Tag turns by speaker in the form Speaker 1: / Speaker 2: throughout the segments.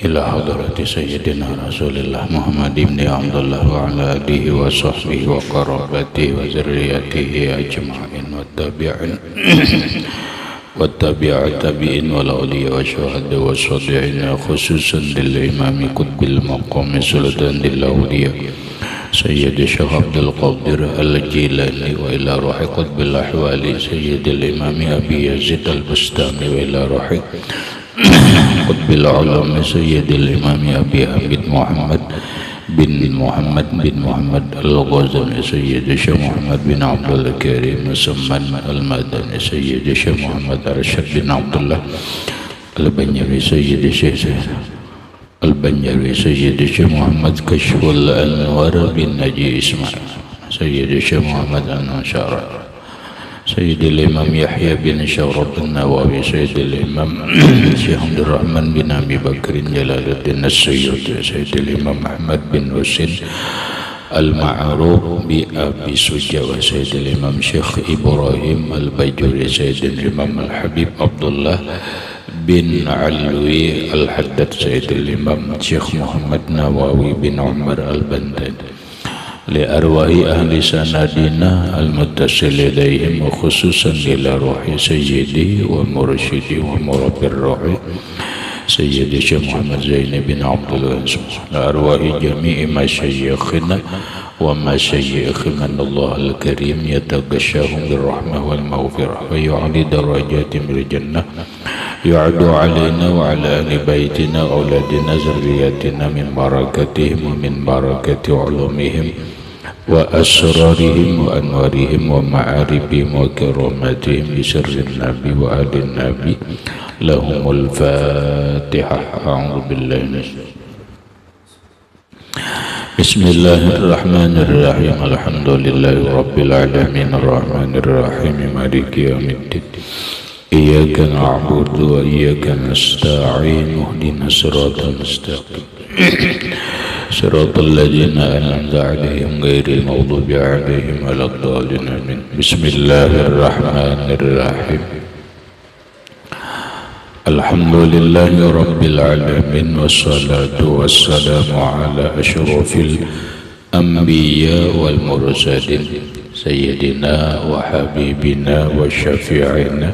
Speaker 1: إلى حضرة سيدنا رسول الله محمد بن عبد الله وعلى آله وصحبه وقرابته وذريته أجمعين والتابعين والأولياء والشهداء والصالحين خصوصا للإمام قطب المقام سلطان الأولياء سيد الشيخ عبد القادر الجيلاني وإلى روح قطب الأحوال سيد الإمام أبي يزيد البستامي وإلى روح قطب العلماء سيد الإمام أبي حميد محمد بن محمد الغزالي سيد الشيخ محمد بن عبد الكريم سمان المدني سيد الشيخ محمد أرشد بن عبد الله البنجري سيد الشيخ البنجري سيد الشيخ محمد كشف الأنوار بن نجي إسماعيل سيد الشيخ محمد النشار سيد الإمام يحيى بن شرف النووي سيد الإمام الشيخ عبد الرحمن بن أبي بكر جلال الدين السيوطي سيد الإمام أحمد بن حسين المعروف بأبي سجى وسيد الإمام شيخ إبراهيم البيجوري سيد الإمام الحبيب عبد الله بن علوي الحداد سيد الإمام شيخ محمد نواوي بن عمر البنداني لأرواح أهل سندنا المتصل إليهم وخصوصا إلى روح سيدي ومرشدي ومربي الروح سيدي الشيخ محمد زين بن عبد العزيز لأرواح جميع مشايخنا ومشايخ من الله الكريم يتغشاهم بالرحمة والمغفرة ويعلي درجاتهم بالجنة يعد علينا وعلى أهل بيتنا أولادنا ذرياتنا من بركتهم ومن بركة علومهم وأسرارهم وأنوارهم ومعارفهم وكراماتهم بسر النبي وآل النبي لهم الفاتحة. أعوذ بالله من بسم الله الرحمن الرحيم الحمد لله رب العالمين الرحمن الرحيم مالك يوم الدين إياك نعبد وإياك نستعين اهدنا الصراط المستقيم صراط الذين أنعمت عليهم غير المغضوب عليهم ولا الضالين آمين. بسم الله الرحمن الرحيم الحمد لله رب العالمين والصلاة والسلام على أشرف الأنبياء والمرسلين سيدنا وحبيبنا وشفيعنا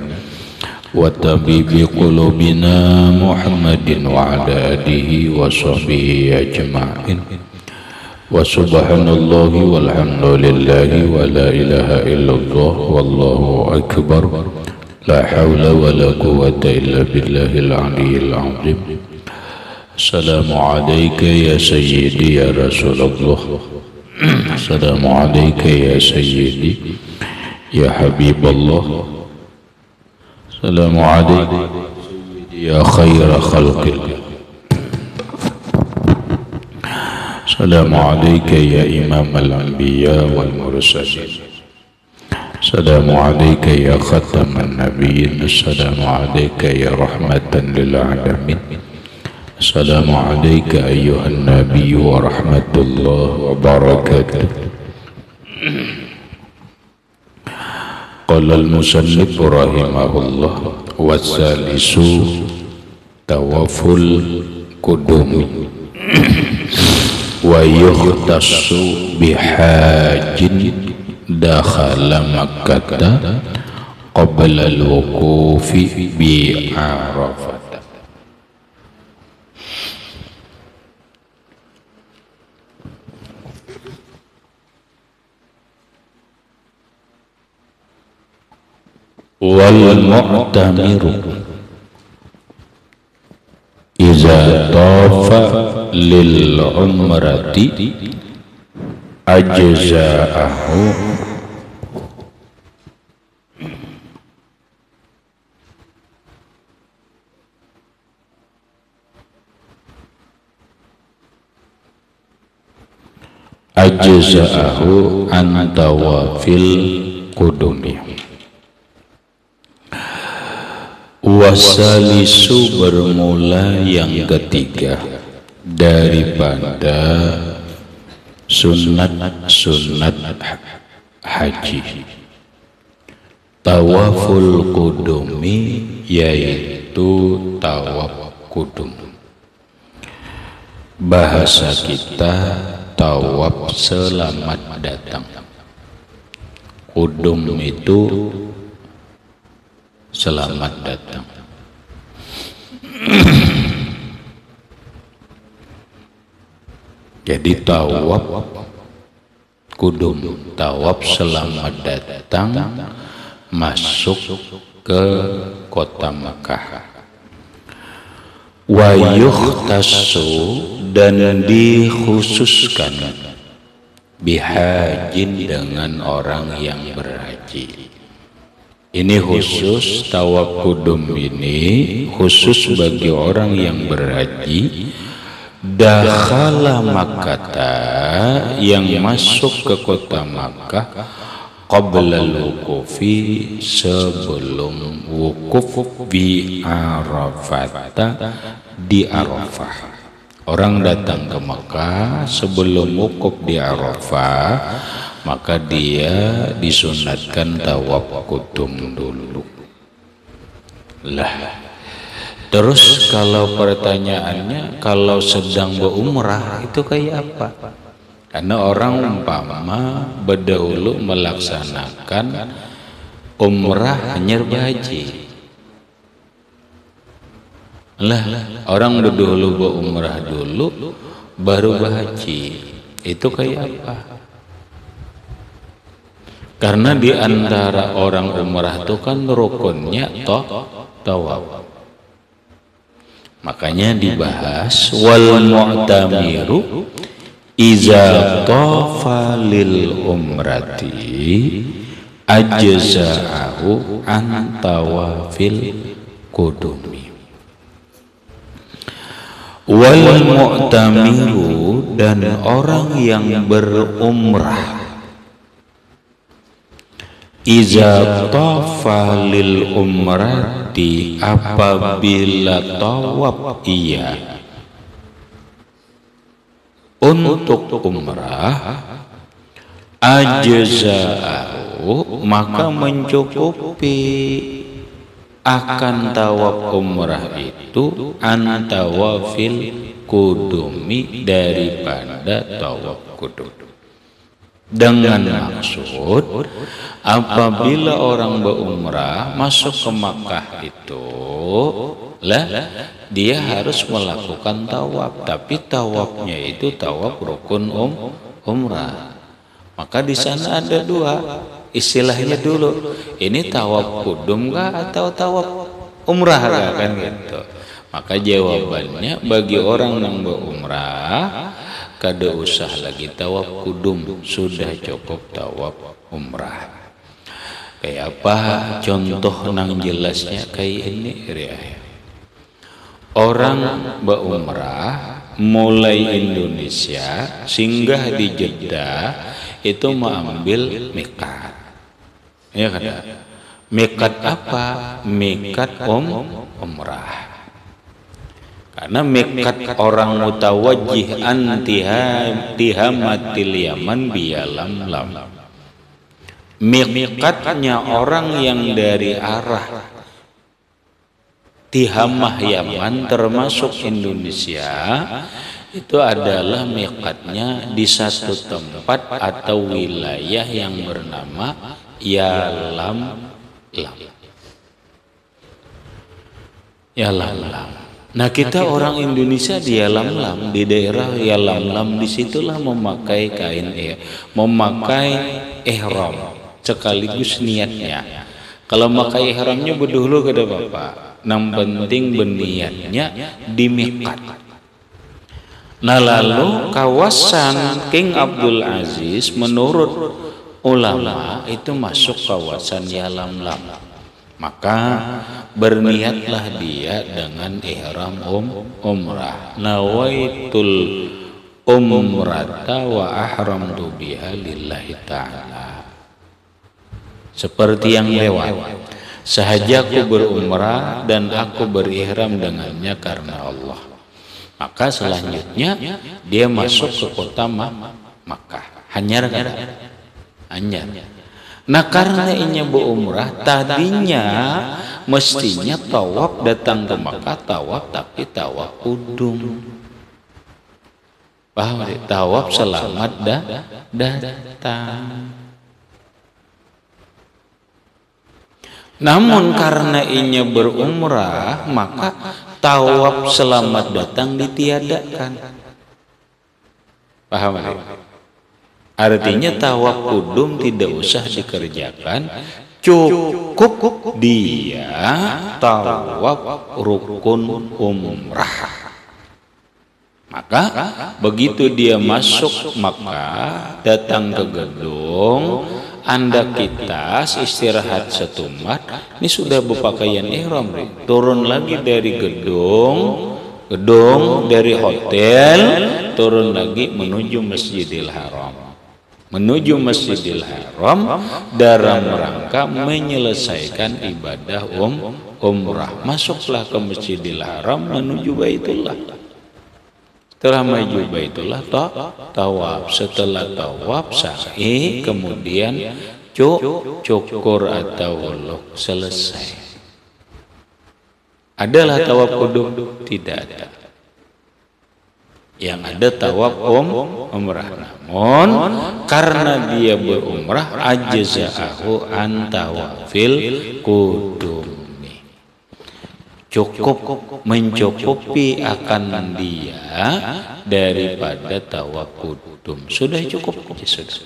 Speaker 1: وطبيب قلوبنا محمد وعلى آله وصحبه أجمعين وسبحان الله والحمد لله ولا إله إلا الله والله أكبر لا حول ولا قوة إلا بالله العلي العظيم. السلام عليك يا سيدي يا رسول الله السلام عليك يا سيدي يا حبيب الله السلام عليك يا خير خلق الله السلام عليك يا إمام الأنبياء والمرسلين السلام عليك يا ختم النبيين السلام عليك يا رحمة للعالمين السلام عليك أيها النبي ورحمة الله وبركاته. قال المصنف رحمه الله والثالث توافل قدوم ويختص بحاج دخل مكة قبل الوقوف بعرفة. والمعتمر إذا طاف للعمرة أجزاءه عن طواف القدوم. Wasalisu bermula yang ketiga daripada sunat haji. Tawaful qudumi yaitu tawaf kudum. bahasa kita tawaf selamat datang. Kudum itu selamat datang. Jadi tawaf kudum, tawaf selamat datang masuk ke kota Makkah. Wa yukhtassu, dan dikhususkan bihajin, dengan orang yang berhaji. Ini khusus, tawaf kudum ini khusus bagi orang yang berhaji. Dakhala Makkah, yang masuk ke kota Makkah, qabla al-wuqufi, sebelum wukuf bi Arafata, di Arafah. Orang datang ke Makkah sebelum wukuf di Arafah, maka dia disunatkan tawaf kudum dulu. Lah, terus kalau pertanyaannya, kalau sedang berumrah itu kayak apa? Karena orang umpama berdahulu melaksanakan umrah hanya berhaji. Lah, orang berdahulu berumrah dulu baru berhaji. Itu kayak apa? Karena di antara orang umrah itu kan rukunnya tawaf. Makanya dibahas wal mu'tamiru iza tafa lil umrati ajza'ahu an tawafil kudumi. Wal mu'tamiru, dan orang yang berumrah, iza tafa lil umrati, apabila tawaf ia untuk umrah, ajza'ahu, maka mencukupi akan tawaf umrah itu an tawafil kudumi, daripada tawaf kudum. Dengan maksud, apabila orang berumrah masuk ke Makkah itu, lah dia harus melakukan tawaf, tapi tawafnya itu tawaf rukun umrah. Maka di sana ada dua istilahnya dulu. Ini tawaf kudum kah atau tawaf umrah kah, kan gitu. Maka jawabannya, bagi orang yang berumrah kada usah lagi tawaf kudum, sudah cukup tawaf umrah. Kayak apa contoh nang jelasnya kayak ini ya. Orang berumrah mulai Indonesia singgah di Jeddah itu mengambil miqat. Ya kan? Miqat apa? Miqat umrah. Karena miqat orang mutawajjih antihamatil Yaman biyalam lam. Miqatnya orang yang dari arah Tihamah Yaman termasuk Indonesia, itu adalah miqatnya di satu tempat atau wilayah yang bernama Yalam Lam. Yalam Lam. Nah, kita orang Indonesia di Yalam Lam, di daerah Yalam Lam, disitulah memakai kain memakai ihram sekaligus niatnya. Kalau memakai ihramnya berdulu kepada Bapak, yang penting berniatnya di miqat. Nah, lalu kawasan King Abdul Aziz menurut ulama itu masuk kawasan Yalam Lam. Maka berniatlah dia dengan ihram umrah. Nawaitul umrata wa ahramtu biha lillahi ta'ala. Seperti yang lewat. Sahaja aku berumrah dan aku berihram dengannya karena Allah. Maka selanjutnya dia masuk ke kota Makkah. Hanyar kan? Hanyar. Nah, karena ini berumrah, tadinya mestinya tawaf datang ke Makkah tawaf, tapi tawaf kudum. Paham? Tawaf selamat datang. Namun karena inya berumrah, maka tawaf selamat datang ditiadakan. Paham? Artinya tawaf kudum tidak usah dikerjakan, cukup dia tawaf rukun umrah. Maka begitu dia masuk Makkah, datang ke gedung, anda kita istirahat setumat, ini sudah berpakaian ihram, turun lagi dari gedung dari hotel, turun lagi menuju Masjidil Haram. Menuju Masjidil Haram dalam rangka menyelesaikan ibadah umrah. Masuklah ke Masjidil Haram menuju Baitullah. Setelah maju Baitullah tawaf, setelah tawaf sa'i, kemudian cukur atau huluk, selesai. Adalah tawaf kudum? Tidak ada. Yang ada tawaf umrah. Namun karena dia berumrah, ajza'ahu an tawafil kudum. Cukup mencukupi akan dia daripada tawaf kudum. Sudah cukup, sudah.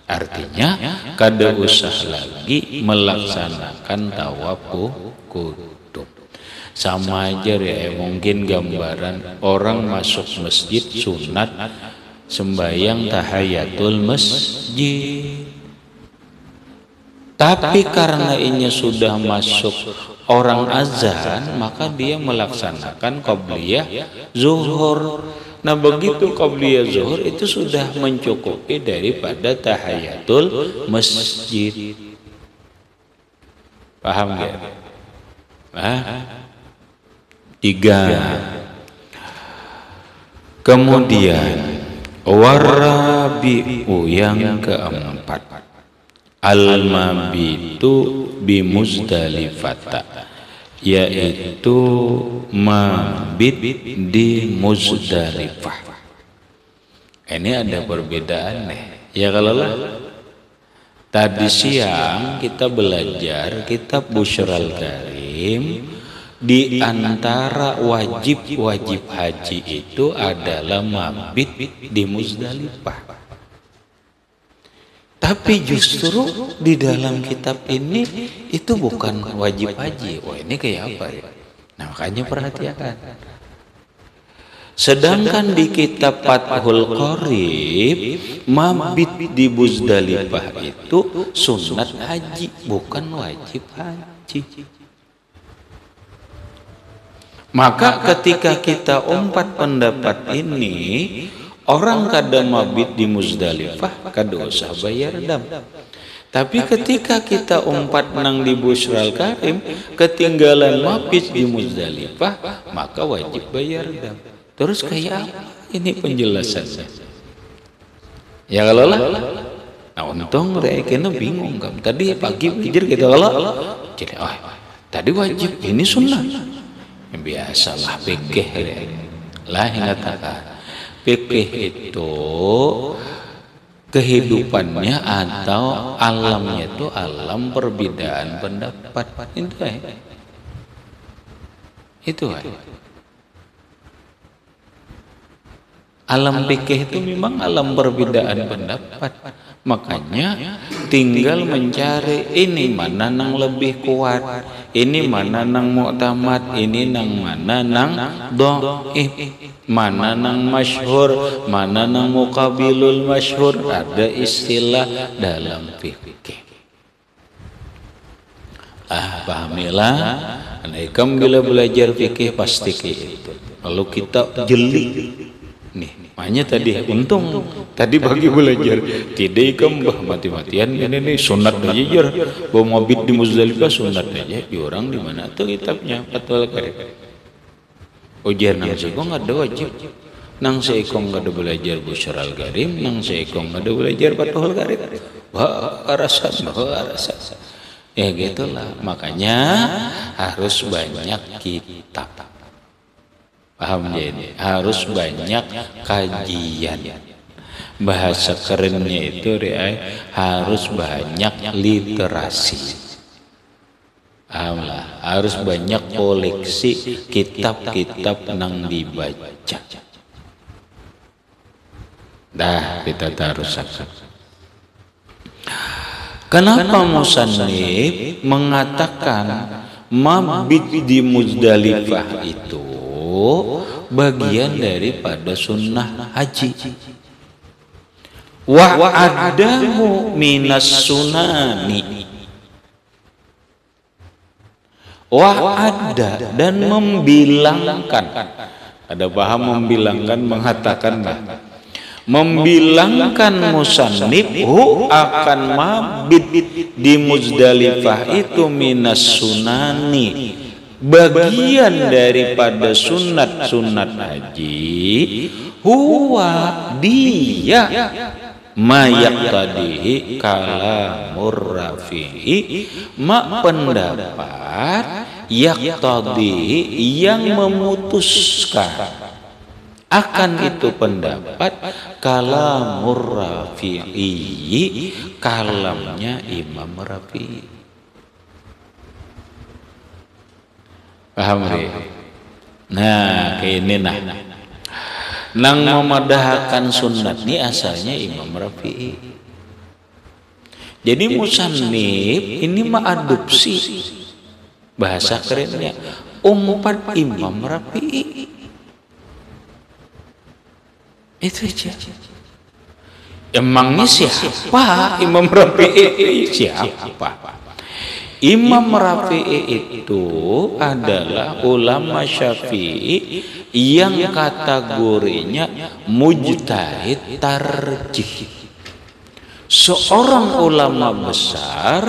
Speaker 1: Artinya kada usah lagi melaksanakan tawaf kudum. Sama aja ya, mungkin gambaran orang masuk masjid sunat sembahyang tahiyatul masjid. Tapi karena ini sudah masuk orang azan, maka dia melaksanakan qabliyah zuhur. Nah begitu qabliyah zuhur itu sudah mencukupi daripada tahiyatul masjid. Paham ya? Nah, 3. Kemudian warabi'u yang keempat, al-mabitu bi Muzdalifah, yaitu mabit di Muzdalifah. Ini ada perbedaan nih. Ya kalau tadi siang kita belajar kitab Busyral Karim, di antara wajib haji itu adalah mabit di Muzdalifah. Tapi justru di dalam kitab ini itu bukan wajib haji. Wah, ini kayak apa ya? Nah, makanya perhatikan. Sedangkan di kitab Fathul Qorib, mabit di Muzdalifah itu sunat haji, bukan wajib haji. Maka ketika kita umpat pendapat ini, orang kada mabit di Muzdalifah kada usah bayar dam. Tapi ketika kita umpat nang di Busyral Karim, ketinggalan mabit di Muzdalifah, maka wajib bayar dam. Terus kayak apa ini penjelasannya? Ya kalau lah. Nah untung mereka bingung kan. Tadi pagi belajar kita kalau jadi tadi wajib, ini sunnah. Biasalah fikih lah mengatakan fikih itu kehidupannya atau alamnya itu alam perbedaan pendapat. Itu alam fikih itu memang alam perbedaan pendapat. Makanya tinggal mencari ini mana nang lebih kuat, ini mana nang mu'tamad, ini nang mana nang dhaif, mana nang masyhur, mana nang muqabilul masyhur. Ada istilah dalam fikih. Pahamilah, anaikum bila belajar fikih pasti itu. Lalu kita jeli. Nih, makanya tadi untung tadi bagi belajar tidak ikam mati-matian ini sunat aja jar bawa mabit di Muzdalifah sunat aja di orang di mana tuh kitabnya Fathul Karim. Ujian nang seiko nggak ada wajib, nang seiko nggak ada belajar Busyral Karim, nang seiko nggak ada belajar Fathul Karim. Wah rasa ya gitulah, makanya harus banyak kitab. Paham jadi? Harus banyak kajian. Bahasa kerennya itu harus banyak literasi. Pahamlah, harus banyak koleksi kitab-kitab nang dibaca. Dah kita taruh. Kenapa musannif mengatakan mabit di Muzdalifah itu bagian daripada sunnah haji? Wa adamu minas sunani. Wa ada dan membilangkan. Ada paham membilangkan, mengatakan membilangkan musannif akan mabit di Muzdalifah itu minas sunani, bagian daripada sunat-sunat haji, huwa dia mayak tadihi kalamur rafi'i, mak pendapat yaktadihi yang memutuskan akan itu pendapat kalamur rafi'i, kalamnya Imam Rafi'i. Paham ya? Nah, kayak ini nang memadahkan sunnat ini asalnya Imam Rafi'i. Jadi musannif ini mengadopsi bahasa kerennya umpat Imam Rafi'i. Itu aja. Emangnya siapa Imam Rafi'i? Siapa? Imam Rafi'i itu adalah ulama Syafi'i yang kategorinya mujtahid tarjih. Seorang ulama besar,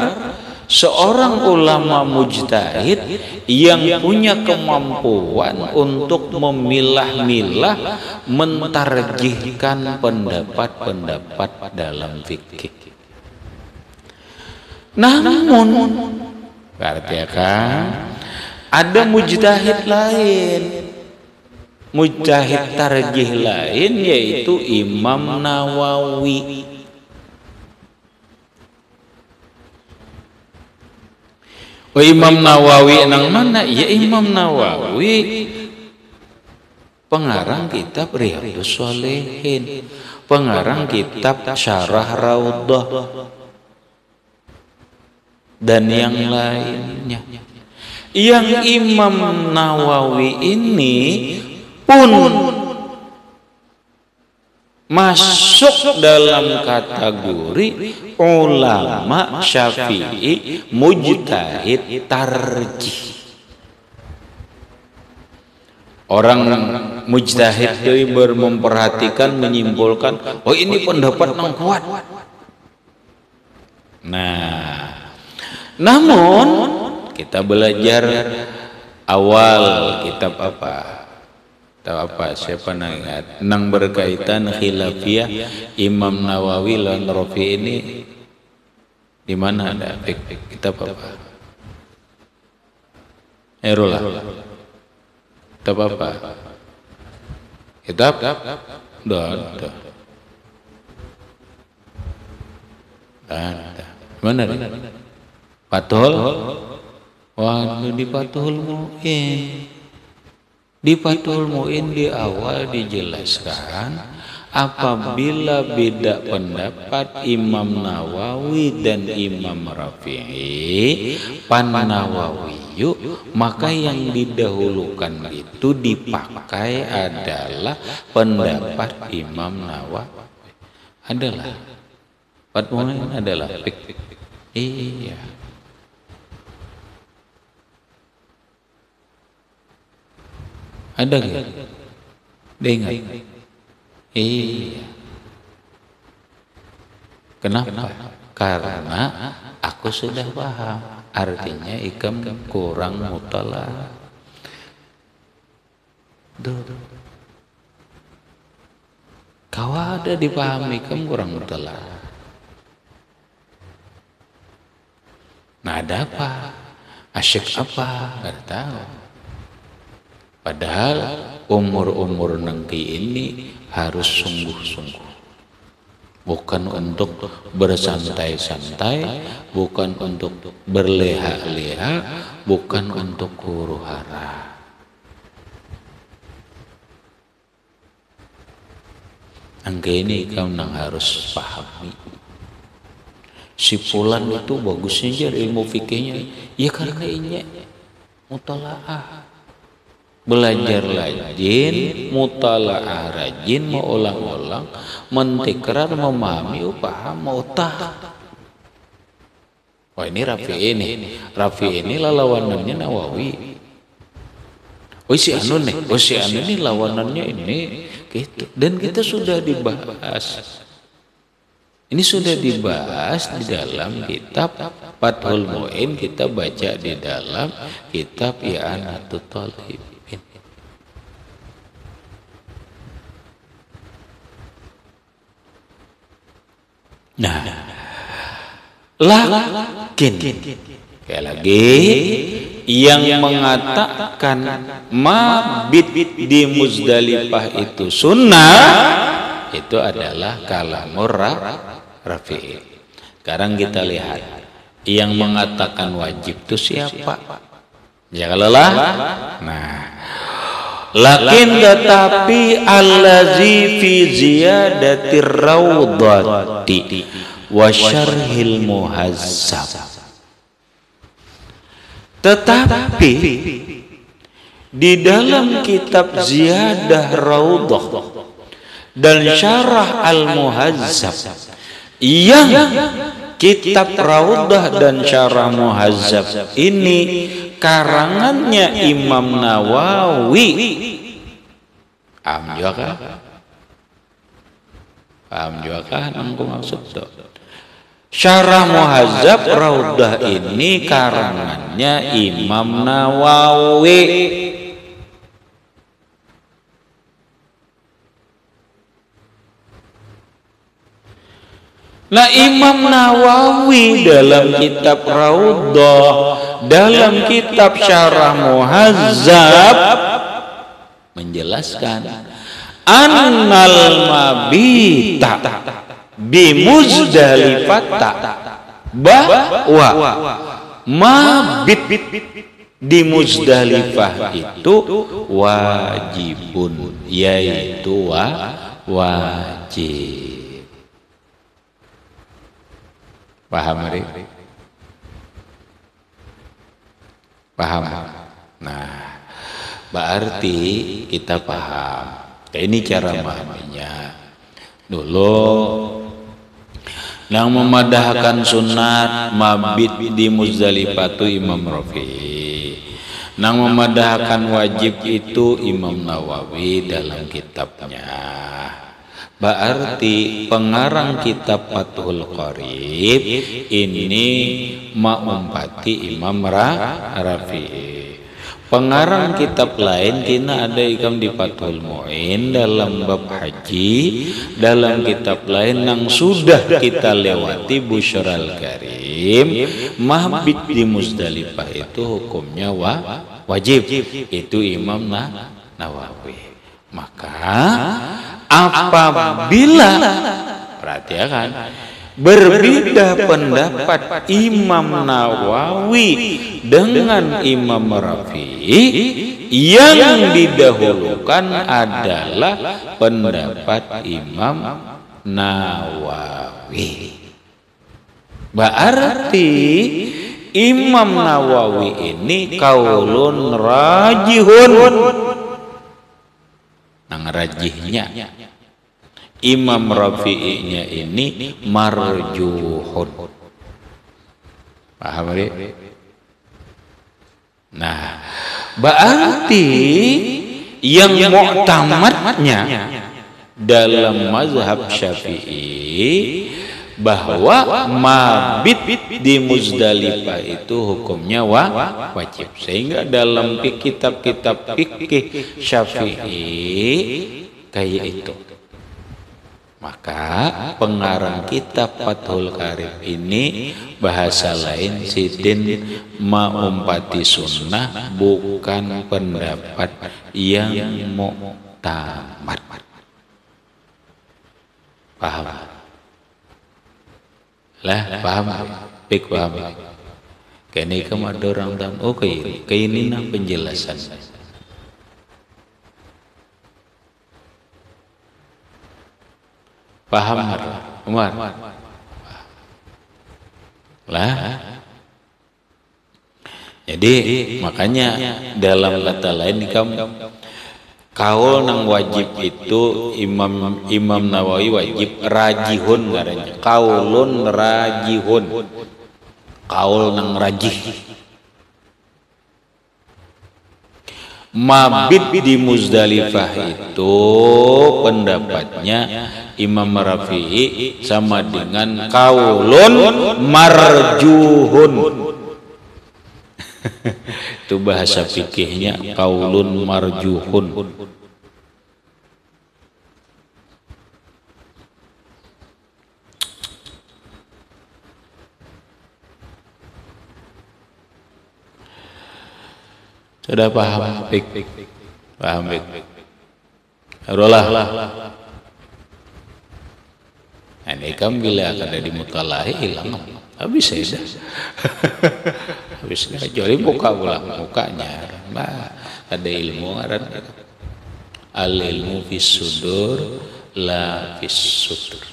Speaker 1: seorang ulama mujtahid yang punya kemampuan untuk memilah-milah, mentarjihkan pendapat-pendapat dalam fikih. Namun, berarti kan ada mujtahid lain, mujtahid tarjih lain, yaitu Imam Nawawi. Imam Nawawi nang mana? Ya Imam Nawawi pengarang kitab Riyadhus Shalihin, pengarang kitab Syarah Raudhah dan yang lainnya. Yang Imam Nawawi ini pun masuk dalam kategori ulama Syafi'i mujtahid tarjih. Orang mujtahid itu memperhatikan, menyimpulkan, oh ini pendapat yang kuat. Nah, namun kita belajar awal kitab apa? Siapa nang berkaitan khilafiyah Imam Nawawi lawan Rafi ini di mana ada kitab apa? Erula. Kitab apa? Kitab? Ada. Ada. Mana? Fathul? Wah, di Fathul Mu'in. Di Fathul Mu'in di awal dijelaskan apabila beda pendapat Imam Nawawi dan Imam Rafi'i Pan-Nawawiyu, maka yang didahulukan itu dipakai adalah pendapat Imam Nawawi. Adalah Fathul Mu'in adalah iya. Ada gak? Dengar. Iya. Kenapa? Karena aku sudah paham. Artinya ikam kurang mutala. Kau ada dipahami ikam kurang mutala. Nah ada apa? Asyik apa? Gak tahu. Padahal umur-umur nengki ini harus sungguh-sungguh. Bukan untuk bersantai-santai, bukan untuk berleha-leha, bukan untuk huru hara. Angka ini kamu nang harus pahami. Si fulan itu bagusnya aja ilmu fikihnya, ya karena ini mutalaah. Belajar rajin, mutalaah rajin, mau ulang-ulang, mentikrar, memahami, paham, mau tah. Wah ini Rafi ini lawanannya Nawawi. Oh si Anu nih, si Anu ini lawanannya ini, gitu. Dan kita sudah dibahas. Ini sudah dibahas di dalam kitab Fathul Mu'in, kita baca di dalam kitab I'anatul Talibin. Nah, lakin sekali lagi yang mengatakan mabit di Muzdalifah itu sunnah, itu adalah kalamur Rafi'i. Sekarang kita lihat yang mengatakan wajib itu siapa? Ya kalau lah, nah, lakin tetapi allazi fi ziyadatir raudhati wa syarhil muhazzab. Tetapi di dalam kitab Ziyadah Raudhah dan Syarah Al-Muhazzab, yang kitab Raudhah dan Syarah Muhazzab ini karangannya Imam Nawawi. Paham juga kah nangku maksud tuh? Syarah Muhazzab Raudhah ini karangannya Imam Nawawi. Nah Imam Nawawi dalam kitab Raudhah, dalam kitab Syarah Muhazzab menjelaskan annal mabita bi Muzdalifata, bahwa mabit di Muzdalifah itu wajibun, yaitu wajib. Paham hari? Paham? Nah, berarti kita paham. Ini cara memahaminya. Dulu yang memadahkan sunat mabit di Muzdalifah itu Imam Rafi'i. Yang memadahkan wajib itu Imam Nawawi dalam kitabnya. Berarti pengarang kitab Fathul Qarib ini mengumpati Imam Rafi'i. Pengarang kitab lain kina ada ikam di Fathul Mu'in dalam bab haji, dalam kitab lain yang sudah kita lewati Busyral Karim, mabit di Muzdalifah itu hukumnya wajib, itu Imam Nawawi. Maka apabila perhatikan berbeda pendapat Imam Nawawi dengan Imam Rafi'i, yang didahulukan adalah pendapat Imam Nawawi. Berarti Imam Nawawi ini kaulun rajihun, nang rajihnya. Imam Rafi'inya ini marjuhun. Paham ya? Nah, berarti yang mu'tamadnya dalam mazhab Syafi'i bahwa mabit di Muzdalifah itu hukumnya wajib. Sehingga dalam kitab-kitab fikih Syafi'i kayak itu. Maka pengarang kitab Fathul Qarib ini bahasa lain sidin maumpati sunnah, bukan pendapat yang muktamad. Paham? Lah, paham? Pik paham. Kini kamu ada orang tahu, oke, ini nah penjelasan. Paham, Umar? Lah, jadi makanya dalam kata lain kamu kaul nang wajib itu Imam Nawawi wajib rajihun ngarannya. Kaulun rajihun. Kaul nang rajih. Mabit di Muzdalifah itu pendapatnya Imam Rafi'i sama dengan kaulun marjuhun. Itu bahasa fikihnya kaulun marjuhun. Sudah paham? Paham? Harolah. Ini kan bila akan ada di mutalahi hilang, habis sudah. Habis kecuali buka ulang mukanya. Ada ilmu al ilmu fis sudur la fis sudur.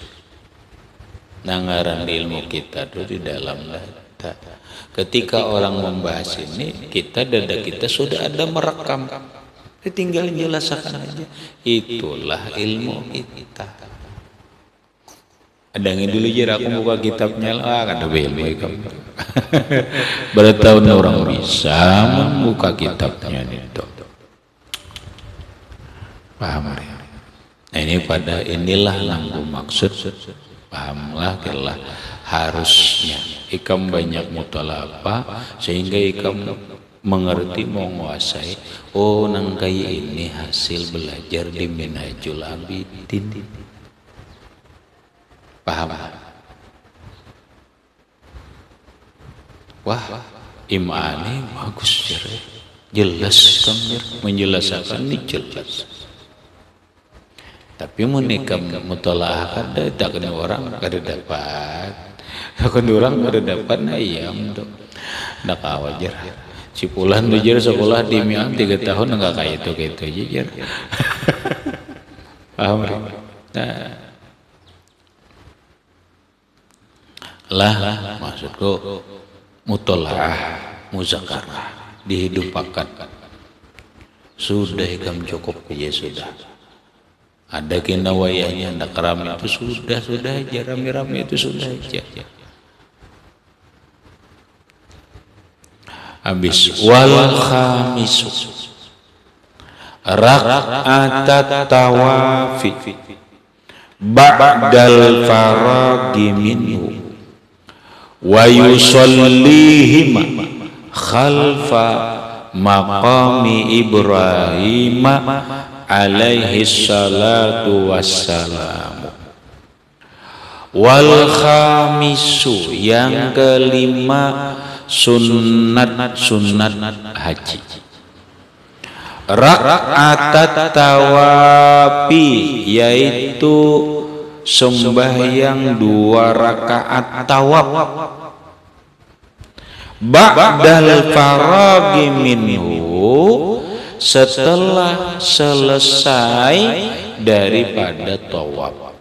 Speaker 1: Nangaran ilmu kita itu di dalam data. Ketika orang membahas ini, dada kita sudah ada merekam. Tinggal jelaskan aja. Itulah ilmu kita. Ada yang dulu aja aku buka kitabnya lah, ada ilmu kamu. Bertahun orang bisa membuka kitabnya itu. Paham ya? Nah, ini pada inilah yang maksud. Pahamlah kelah harusnya ikam banyak mutalapa sehingga ikam mengerti menguasai. Oh, nang kayak ini hasil belajar di Minhajul Abidin. Paham? Wah, imani bagus jelas kamu menjelaskan ini jelas. Tapi menikam mutalaah kada tak kena orang kada dapat. Takkan orang kada dapat na ayam tuh. Nak wajar. Si pulan tuh sekolah di Miam 3 tahun enggak kayak itu aja. Paham? Nah. Lah maksudku mutalaah, muzakarah dihidupkan. Sudah ikam cukup aja sudah. Ada kinawayanya, ada rame itu sudah aja, rame itu sudah aja. Habis wal khamisu rak'atat tawafi ba'dal faragi minhu wa yusallihima khalfa maqami Ibrahim alaihi salatu wassalam. Wal khamisu yang kelima sunat haji. Rak'atat tawafi yaitu sembahyang 2 rakaat tawaf. Ba'dal faragi minhu setelah selesai daripada tawaf.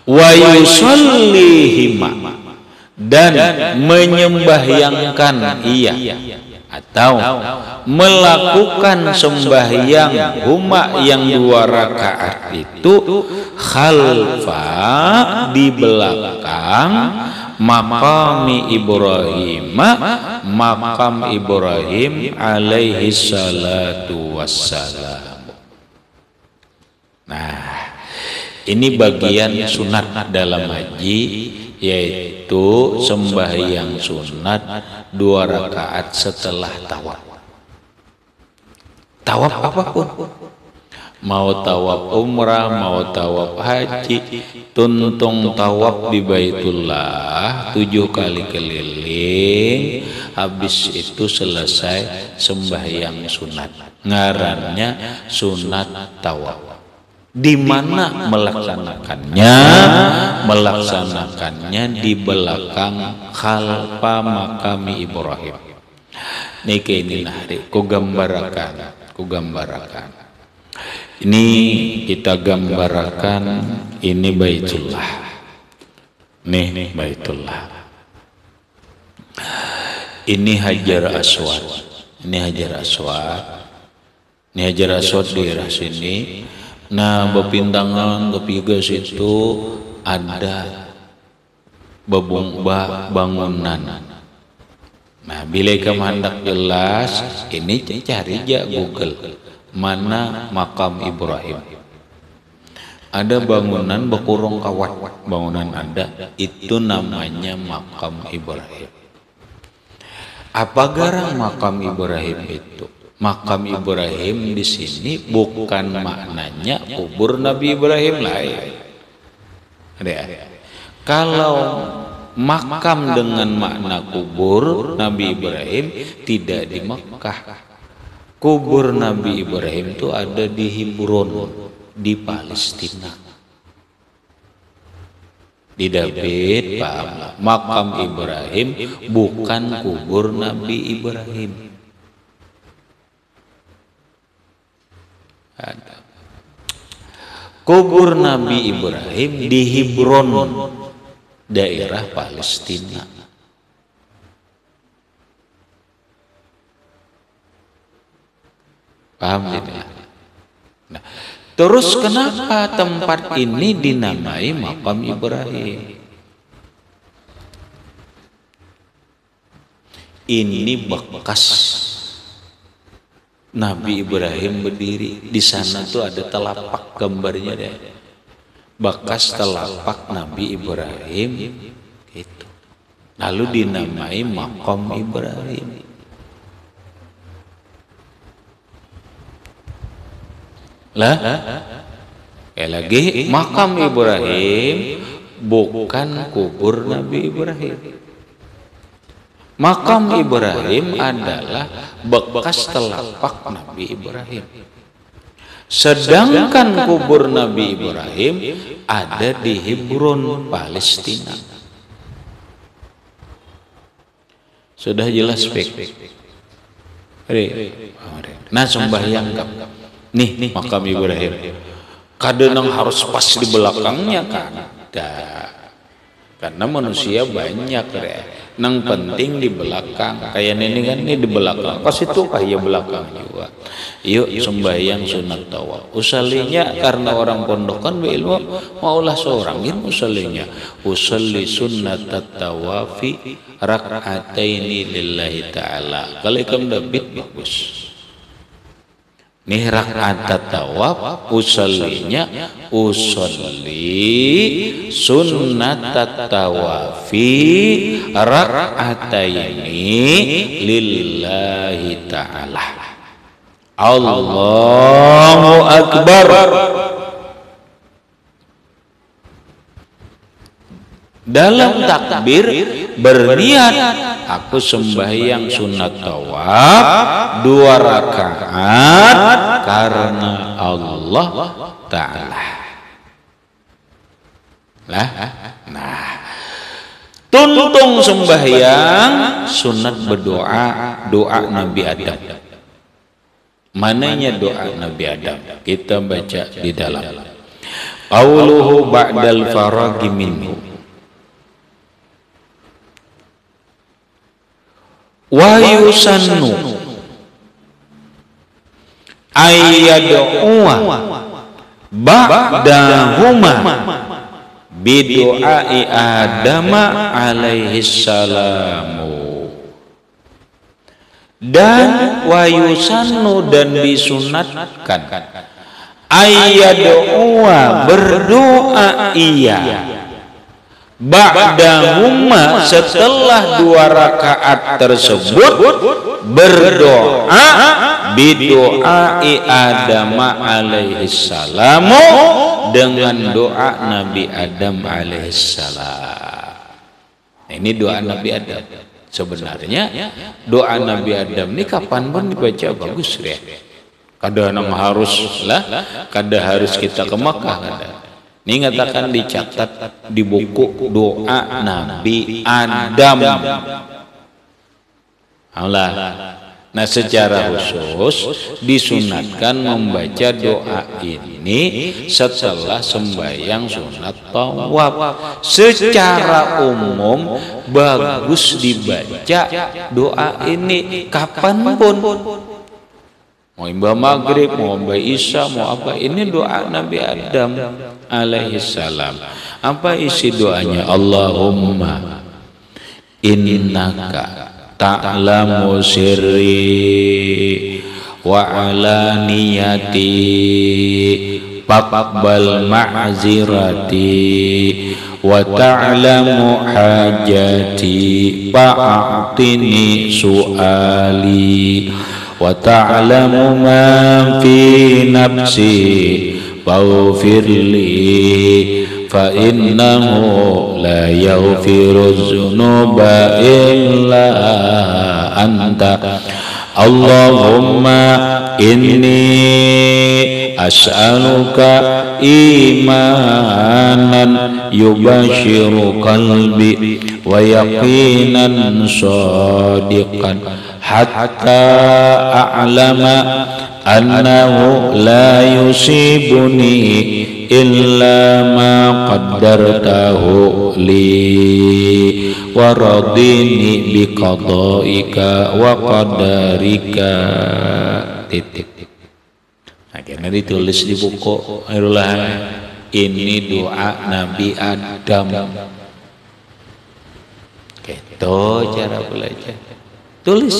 Speaker 1: Wa yusallihima dan menyembahyangkan ia atau melakukan sembahyang huma yang 2 rakaat itu khalfa di belakang maqami Ibrahim, maqam Ibrahim alaihi salatu wassalam. Nah, ini bagian sunat dalam haji, yaitu sembahyang sunat 2 rakaat setelah tawaf. Tawaf apapun, mau tawaf umrah, mau tawaf haji, tuntung tawaf di Baitullah 7 kali keliling, habis itu selesai sembahyang sunat. Ngarannya sunat tawaf. Di mana melaksanakannya? Melaksanakannya di belakang khalfa makami Ibrahim. Niki ini nahri, ku gambarakan. Ini kita gambarkan, ini Baitullah. Nih Baitullah. Ini Hajar Aswad. Ini Hajar Aswad di daerah sini. Nah, bepintangan kepiga situ ada bangunan. Nah, bila kamu hendak jelas, ini cari aja Google. Mana makam Ibrahim? Ada bangunan bekurung kawat, bangunan ada, itu namanya makam Ibrahim. Apa garang makam Ibrahim itu? Makam Ibrahim di sini bukan maknanya kubur Nabi Ibrahim lain. Kalau makam dengan makna kubur Nabi Ibrahim tidak di Mekah. Kubur Nabi Ibrahim itu ada di Hebron, di Palestina. Di David, paham. Makam Ibrahim bukan kubur Nabi Ibrahim. Ada. Kubur Nabi Ibrahim di Hebron, daerah Palestina. Paham tidak? Nah, terus kenapa tempat ini dinamai makam Ibrahim? Ini bekas Nabi Ibrahim berdiri. Di sana tuh ada telapak gambarnya deh. Bekas telapak Nabi Ibrahim gitu. Lalu dinamai makam Ibrahim. Lah, kayak lagi makam Ibrahim bukan kubur Nabi Ibrahim. Makam Ibrahim adalah bekas telapak Nabi Ibrahim. Sedangkan kubur Nabi Ibrahim ada di Hebron, Palestina. Sudah jelas spek. Nah, sembahyang nih makam Ibrahim. Kadang harus pas di belakangnya kan? Karena manusia banyak nang penting di belakang. Kayak ini kan ini di belakang. Pas itu kayak belakang juga. Yuk sembahyang sunat tawaf. Usalinya karena orang pondokan berilmu maulah seorang ini usalinya. Usalli sunat tawafi rak'ataini lillahi ta'ala. Kalau ikam David bagus. Nih rakaat tawaf usallinya usalli sunnat tawafi rak'ataini lillahi ta'ala. Allahu akbar. Dalam takbir berniat aku sembahyang sunat tawaf 2 rakaat karena Allah Ta'ala. Nah, tuntung sembahyang sunat berdoa, doa Nabi Adam. Mananya doa Nabi Adam? Kita baca di dalam. Qauluhu ba'dal faragi minhu. Wa yusannu ayyad'uwa ba'dahuma bidu'ai Adama alaihi salamu. Dan wa yusannu dan disunatkan ayyad'uwa berdoa ia ba'dahuma setelah 2 rakaat tersebut berdoa bidu'ai Adam alaihi salamu dengan doa Nabi Adam alaihi salam. Ini doa Nabi Adam. Sebenarnya doa Nabi Adam ini kapan pun dibaca bagus ya. Kada harus lah, kada harus kita ke Makkah kada. Ini ngatakan dicatat di buku doa Nabi Adam. Allah. Nah secara khusus disunatkan membaca doa ini setelah sembahyang sunat tawaf. Secara umum bagus dibaca doa ini kapanpun. Mau imbah maghrib, mau imbah isya, mau apa, ini doa Nabi Adam alaihissalam. Apa isi doanya? Allahumma innaka ta'lamu sirri wa alaniyati faqbal ma'zirati wa ta'lamu hajati fa'atini su'ali wa ta'lamu ma fi nafsi faghfirli fa innahu la yaghfiru dzunuba illa anta. Allahumma inni as'aluka imanan yubashiru qalbi wa yaqinan shadiqan hatta a'lama annahu la yusibuni illa ma qaddartahu li wa radini bi qadaika wa qadarika. Titik. Akhirnya ditulis di buku Airullah, ini doa Nabi Adam. Gitu cara belajar. Tulis,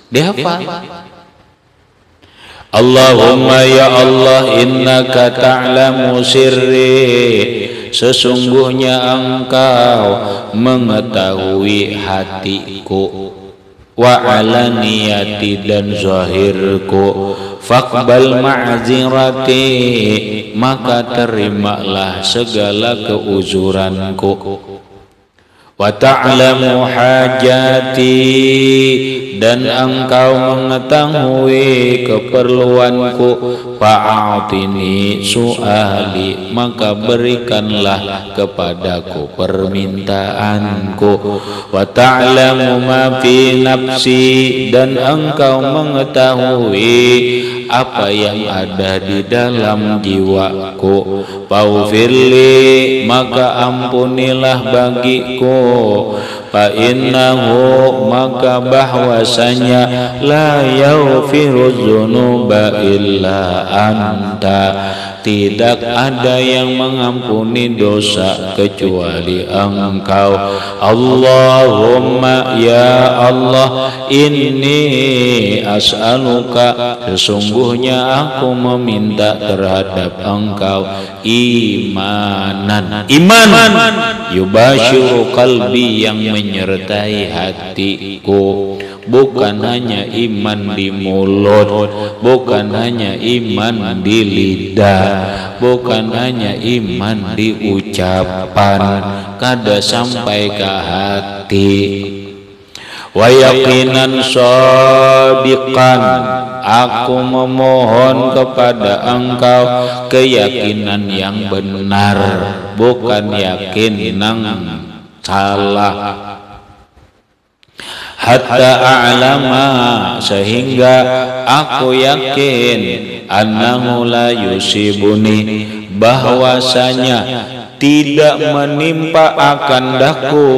Speaker 1: dihafal. Allahumma ya Allah innaka ta'lamu sirri, sesungguhnya engkau mengetahui hatiku, wa alaniyati dan zahirku, faqbal ma'zirati maka terimalah segala keuzuranku, wa ta'lamu hajati dan engkau mengetahui keperluanku, fa'atini su'ali maka berikanlah kepadaku permintaanku, wa ta'lamu ma fi nafsi dan engkau mengetahui apa yang ada di dalam jiwaku, faghfirli maka ampunilah bagiku, fa innahu maka bahwasanya la yaghfiru dzunuba illa anta, tidak ada yang mengampuni dosa kecuali engkau. Allahumma ya Allah inni as'aluka, sesungguhnya aku meminta terhadap engkau iman yubashiru qalbi yang menyertai hatiku, bukan hanya iman di mulut, bukan hanya iman di lidah, bukan hanya iman di ucapan, kada sampai ke hati. Wa yaqinan shadiqan, aku memohon kepada engkau keyakinan yang benar, bukan yakin nang salah. Hatta a'lama sehingga aku yakin annahu la yusibuni bahwasanya tidak menimpa akan daku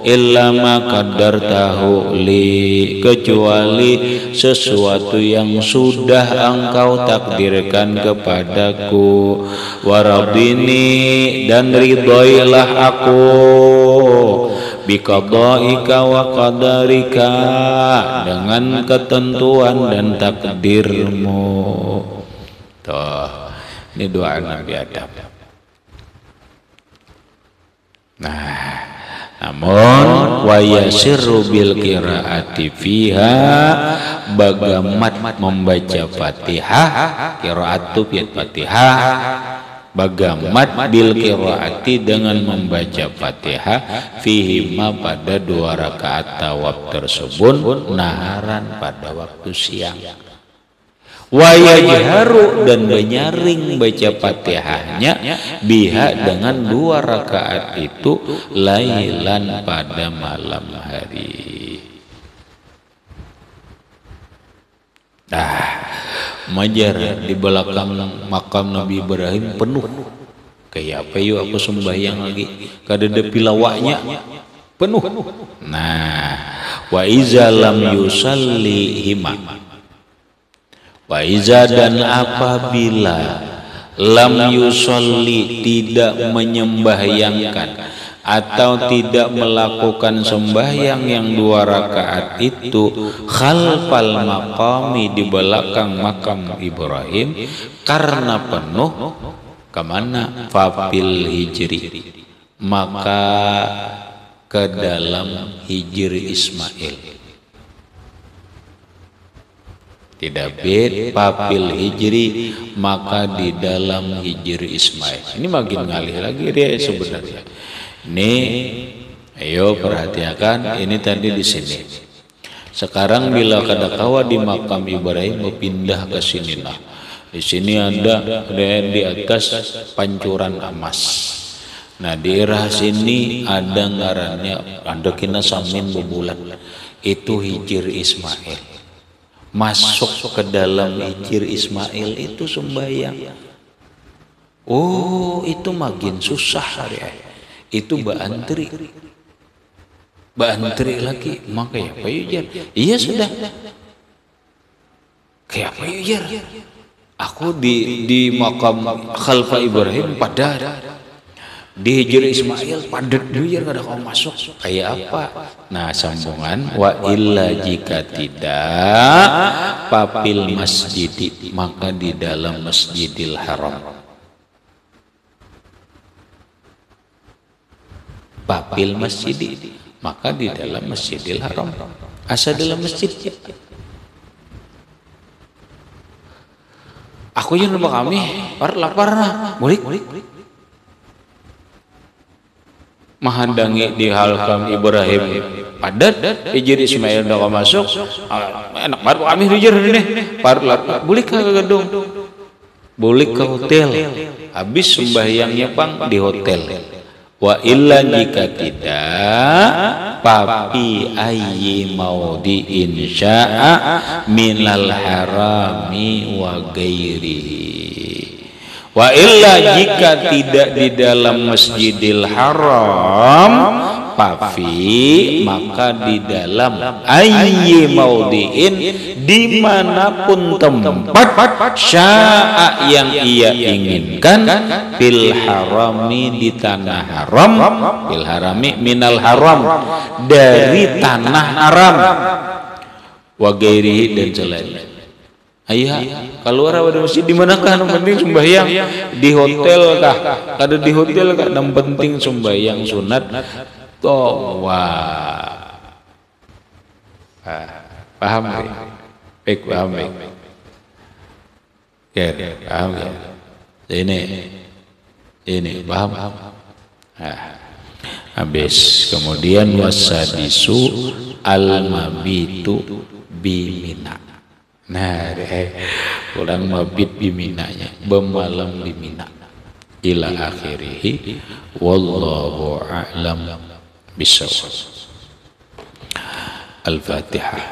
Speaker 1: illa ma qaddartahu li kecuali sesuatu yang sudah engkau takdirkan kepadaku, waradini dan ridhoilah aku biqadaika wa qadarika dengan ketentuan dan takdirmu. Tuh, ini doa Nabi Adam. Nah, namun wa yasirru bil qiraati fiha, bagamat membaca Fatihah, qiraatu fi Fatihah bagamat bil qiraati dengan membaca Fatihah fihi ma pada 2 rakaat tawaf tersebut naharan pada waktu siang. Wa yajharu dan menyaring baca Fatihahnya biha dengan 2 rakaat itu lailan pada malam hari. Majar di belakang makam Nabi Ibrahim penuh. Kayak apa yuk aku sembahyang lagi kadede pilawaknya penuh. Nah, wa iza lam yusalli hima. Wa iza dan apabila lam yusalli tidak menyembahyangkan atau tidak melakukan sembahyang yang 2 rakaat itu khalfal maqami di belakang makam Ibrahim karena penuh kemana fafil hijri maka ke dalam hijri Ismail. Tidak bed fafil hijri maka di dalam hijri Ismail. Ini makin ngalih lagi dia sebenarnya. Nih, ayo perhatikan ini tadi di sini. Sekarang bila kadakawa di makam Ibrahim mau pindah ke sini nah. Di sini ada di atas pancuran emas. Nah, di daerah sini ada ngarannya ada kina samin bebulan. Itu hijir Ismail. Masuk ke dalam hijir Ismail itu sembahyang. Oh, itu makin susah ya. Itu baantri lagi makanya apa yujar iya sudah kayak apa yujar aku di makam khalfa Ibrahim padat di hijr Ismail padat yujar kada kau masuk kayak apa. Nah sambungan wa illa jika tidak papil masjid maka di dalam Masjidil Haram. Papil masjid maka di dalam Masjidil Haram asa dalam masjid. Aku yang rumah kami lapar nah mulik menghadangi di halkam Ibrahim padat hijir Ismail dah masuk enak banget kami hijir ini lapar boleh ke gedung boleh ke hotel habis sembahyangnya bang di hotel. Wa illa jika tidak papi ayyi maudhi'in sya'a minal harami wa ghairihi. Wa illa jika tidak di dalam Masjidil Haram pafi maka di dalam ayyi maudhi'in dimanapun tempat sya'a yang ia inginkan fil harami di tanah haram fil harami minal haram dari tanah haram wa ghairihi dan selain. Ayah keluar dari masjid di manakah yang penting sembahyang di hotel kah kada di hotel kah yang penting sembahyang sunat toh wah paham baik paham baik ya paham ya ini paham habis kemudian wasadisu al mabitu bimina. Nah, orang mabit di Minanya, bermalam di Mina. Ila akhirih, wallahu a'lam bishawab. Al-Fatihah.